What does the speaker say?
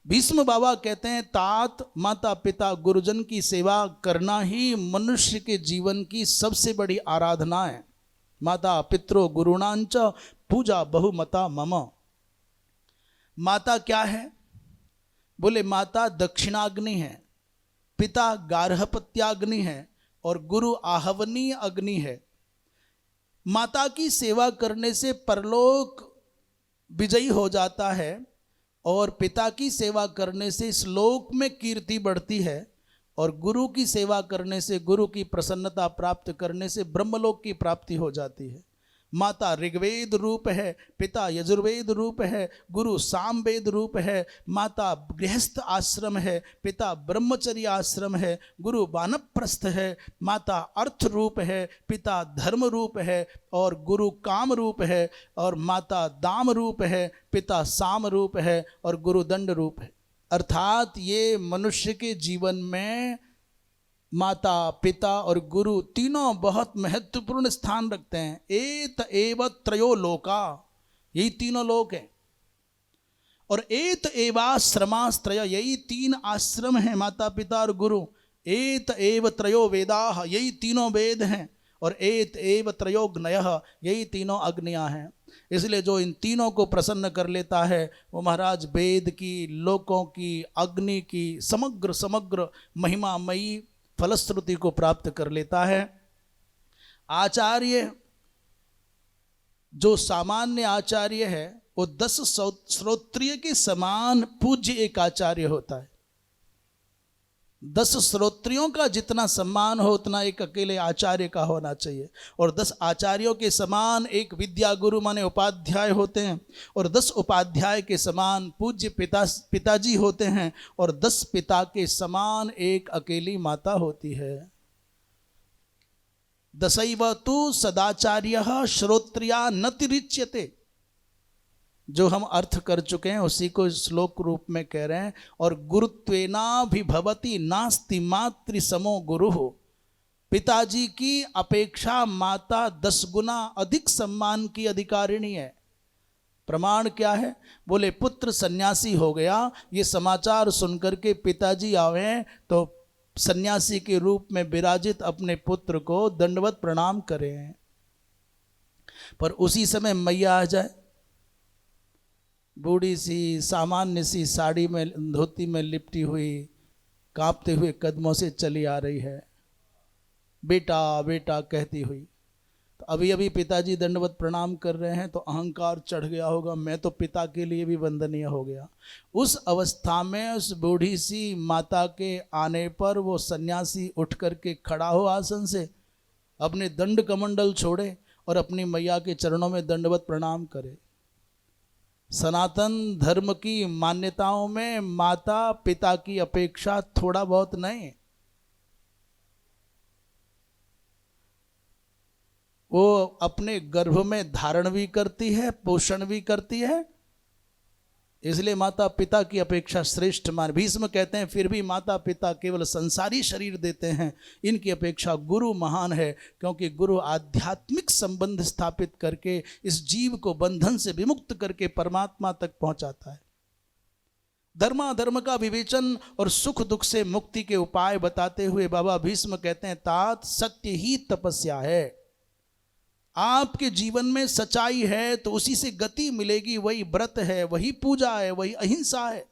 भीष्म बाबा कहते हैं तात माता पिता गुरुजन की सेवा करना ही मनुष्य के जीवन की सबसे बड़ी आराधना है। माता पितरो गुरुणांच पूजा बहुमता मम। माता क्या है? बोले माता दक्षिणाग्नि है, पिता गार्हपत्याग्नि है और गुरु आहवनीय अग्नि है। माता की सेवा करने से परलोक विजयी हो जाता है और पिता की सेवा करने से इस लोक में कीर्ति बढ़ती है और गुरु की सेवा करने से, गुरु की प्रसन्नता प्राप्त करने से ब्रह्मलोक की प्राप्ति हो जाती है। माता ऋग्वेद रूप है, पिता यजुर्वेद रूप है, गुरु सामवेद रूप है। माता गृहस्थ आश्रम है, पिता ब्रह्मचर्य आश्रम है, गुरु वानप्रस्थ है। माता अर्थ रूप है, पिता धर्म रूप है और गुरु काम रूप है। और माता दाम रूप है, पिता साम रूप है और गुरु दंड रूप है। अर्थात ये मनुष्य के जीवन में माता पिता और गुरु तीनों बहुत महत्वपूर्ण स्थान रखते हैं। एत एव त्रयो लोका, यही तीनों लोक हैं। और एत एवाश्रमास्त्रय, यही तीन आश्रम हैं, माता पिता और गुरु। एत एव त्रयो वेदाः, यही तीनों वेद हैं। और एत एव त्रयो अग्नयः, यही तीनों अग्नियां हैं। इसलिए जो इन तीनों को प्रसन्न कर लेता है वो महाराज वेद की, लोकों की, अग्नि की समग्र समग्र महिमामयी फलश्रुति को प्राप्त कर लेता है। आचार्य, जो सामान्य आचार्य है वो 10 श्रोत्रिय के समान पूज्य एक आचार्य होता है। 10 श्रोत्रियों का जितना सम्मान हो उतना एक अकेले आचार्य का होना चाहिए। और 10 आचार्यों के समान एक विद्या गुरु माने उपाध्याय होते हैं और 10 उपाध्याय के समान पूज्य पिताजी होते हैं और 10 पिता के समान एक अकेली माता होती है। दशैव तु सदाचार्यः श्रोत्रिया न तिरिच्यते, जो हम अर्थ कर चुके हैं उसी को श्लोक रूप में कह रहे हैं। और गुरुत्वेनाभिभवति नास्ति मातृसमो गुरु, पिताजी की अपेक्षा माता 10 गुना अधिक सम्मान की अधिकारिणी है। प्रमाण क्या है? बोले पुत्र सन्यासी हो गया, ये समाचार सुनकर के पिताजी आवे तो सन्यासी के रूप में विराजित अपने पुत्र को दंडवत प्रणाम करें। पर उसी समय मैया आ जाए, बूढ़ी सी सामान्य सी साड़ी में, धोती में लिपटी हुई, कांपते हुए कदमों से चली आ रही है, बेटा बेटा कहती हुई। तो अभी अभी पिताजी दंडवत प्रणाम कर रहे हैं तो अहंकार चढ़ गया होगा, मैं तो पिता के लिए भी वंदनीय हो गया। उस अवस्था में उस बूढ़ी सी माता के आने पर वो सन्यासी उठ करके खड़ा हो आसन से, अपने दंड कमंडल छोड़े और अपनी मैया के चरणों में दंडवत प्रणाम करे। सनातन धर्म की मान्यताओं में माता पिता की अपेक्षा थोड़ा बहुत नहीं, वो अपने गर्भ में धारण भी करती है, पोषण भी करती है, इसलिए माता पिता की अपेक्षा श्रेष्ठ मान। भीष्म कहते हैं फिर भी माता पिता केवल संसारी शरीर देते हैं, इनकी अपेक्षा गुरु महान है, क्योंकि गुरु आध्यात्मिक संबंध स्थापित करके इस जीव को बंधन से विमुक्त करके परमात्मा तक पहुंचाता है। धर्माधर्म का विवेचन और सुख दुख से मुक्ति के उपाय बताते हुए बाबा भीष्म कहते हैं तात सत्य ही तपस्या है। आपके जीवन में सच्चाई है तो उसी से गति मिलेगी, वही व्रत है, वही पूजा है, वही अहिंसा है।